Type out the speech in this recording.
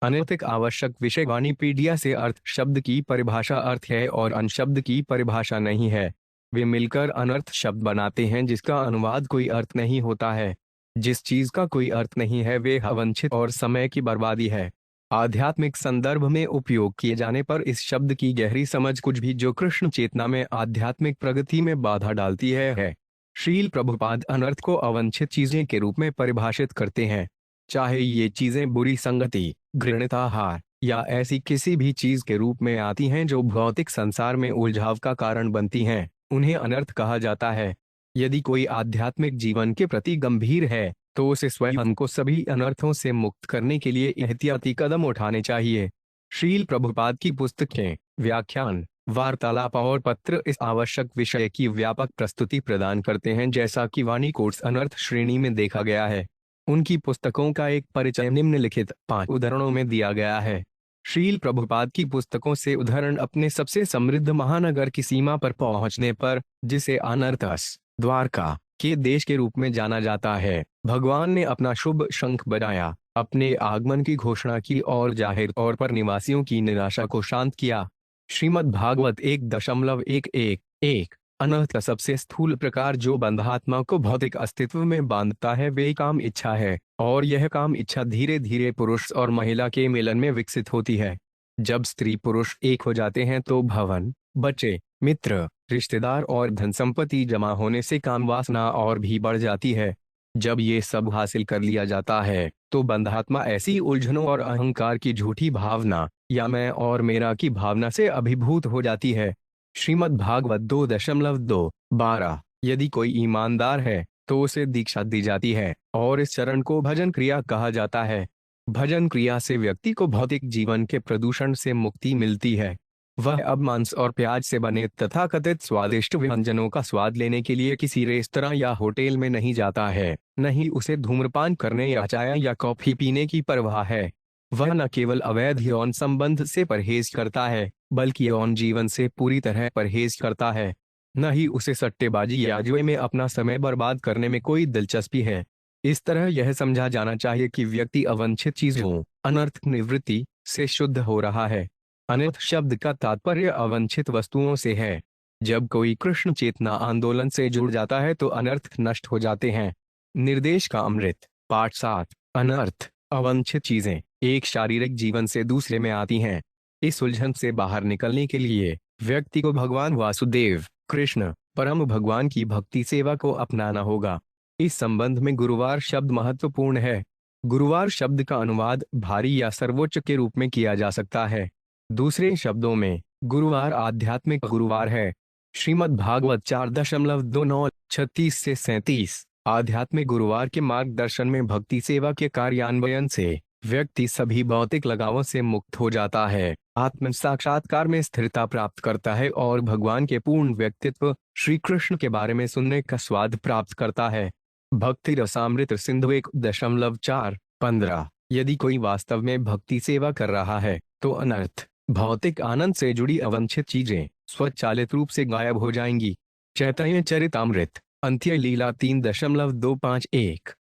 अनैतिक आवश्यक विषय वाणीपीडिया से अर्थ शब्द की परिभाषा अर्थ है और अन शब्द की परिभाषा नहीं है। वे मिलकर अनर्थ शब्द बनाते हैं जिसका अनुवाद कोई अर्थ नहीं होता है। जिस चीज का कोई अर्थ नहीं है वे अवंछित और समय की बर्बादी है। आध्यात्मिक संदर्भ में उपयोग किए जाने पर इस शब्द की गहरी समझ कुछ भी जो कृष्ण चेतना में आध्यात्मिक प्रगति में बाधा डालती है। श्रील प्रभुपाद अनर्थ को अवंछित चीजें के रूप में परिभाषित करते हैं। चाहे ये चीजें बुरी संगति, घृणित आहार या ऐसी किसी भी चीज के रूप में आती हैं जो भौतिक संसार में उलझाव का कारण बनती हैं, उन्हें अनर्थ कहा जाता है। यदि कोई आध्यात्मिक जीवन के प्रति गंभीर है तो उसे स्वयं को सभी अनर्थों से मुक्त करने के लिए एहतियाती कदम उठाने चाहिए। श्रील प्रभुपाद की पुस्तकें, व्याख्यान, वार्तालाप और पत्र इस आवश्यक विषय की व्यापक प्रस्तुति प्रदान करते हैं जैसा कि वाणी कोट्स अनर्थ श्रेणी में देखा गया है। उनकी पुस्तकों का एक परिचय निम्नलिखित 5 उदाहरणों में दिया गया है। श्रील प्रभुपाद की पुस्तकों से उदाहरण अपने सबसे समृद्ध महानगर की सीमा पर पहुंचने पर, जिसे अनर्थस द्वारका के देश के रूप में जाना जाता है, भगवान ने अपना शुभ शंख बजाया, अपने आगमन की घोषणा की और जाहिर तौर पर निवासियों की निराशा को शांत किया। श्रीमद् भागवत 1.11.1 अनर्थ का सबसे स्थूल प्रकार जो बंधात्मा को भौतिक अस्तित्व में बांधता है वे काम इच्छा है, और यह काम इच्छा धीरे धीरे पुरुष और महिला के मिलन में विकसित होती है। जब स्त्री पुरुष एक हो जाते हैं तो भवन, बच्चे, मित्र, रिश्तेदार और धन संपत्ति जमा होने से काम वासना और भी बढ़ जाती है। जब ये सब हासिल कर लिया जाता है तो बंधात्मा ऐसी उलझनों और अहंकार की झूठी भावना या मैं और मेरा की भावना से अभिभूत हो जाती है। श्रीमद् भागवत 2.2:12 यदि कोई ईमानदार है तो उसे दीक्षा दी जाती है और इस चरण को भजन क्रिया कहा जाता है। भजन क्रिया से व्यक्ति को भौतिक जीवन के प्रदूषण से मुक्ति मिलती है। वह अब मांस और प्याज से बने तथाकथित स्वादिष्ट व्यंजनों का स्वाद लेने के लिए किसी रेस्तरां या होटल में नहीं जाता है, न ही उसे धूम्रपान करने या चाय या कॉफी पीने की परवाह है। वह न केवल अवैध यौन संबंध से परहेज करता है बल्कि यौन जीवन से पूरी तरह परहेज करता है। न ही उसे सट्टेबाजी या जुए में अपना समय बर्बाद करने में कोई दिलचस्पी है। इस तरह यह समझा जाना चाहिए कि व्यक्ति अवांछित चीजों, अनर्थ निवृत्ति से शुद्ध हो रहा है। अनर्थ शब्द का तात्पर्य अवांछित वस्तुओं से है। जब कोई कृष्ण चेतना आंदोलन से जुड़ जाता है तो अनर्थ नष्ट हो जाते हैं। निर्देश का अमृत, पाठ 7। अनर्थ, अवांछित चीजें एक शारीरिक जीवन से दूसरे में आती हैं। इस उलझन से बाहर निकलने के लिए व्यक्ति को भगवान वासुदेव, कृष्ण परम भगवान की भक्ति सेवा को अपनाना होगा। इस संबंध में गुरुवार शब्द महत्वपूर्ण है। गुरुवार शब्द का अनुवाद भारी या सर्वोच्च के रूप में किया जा सकता है। दूसरे शब्दों में गुरुवार आध्यात्मिक गुरुवार है। श्रीमद् भागवत 4.29-36 से 37 आध्यात्मिक गुरुवार के मार्गदर्शन में भक्ति सेवा के कार्यान्वयन से व्यक्ति सभी भौतिक लगावों से मुक्त हो जाता है, आत्म साक्षात्कार में स्थिरता प्राप्त करता है और भगवान के पूर्ण व्यक्तित्व श्री कृष्ण के बारे में सुनने का स्वाद प्राप्त करता है। भक्ति रसामृत सिंधु 1.4-15 यदि कोई वास्तव में भक्ति सेवा कर रहा है तो अनर्थ, भौतिक आनंद से जुड़ी अवांछित चीजें स्वचालित रूप से गायब हो जाएंगी। चैतन्य चरितामृत, अंत्य लीला 3.251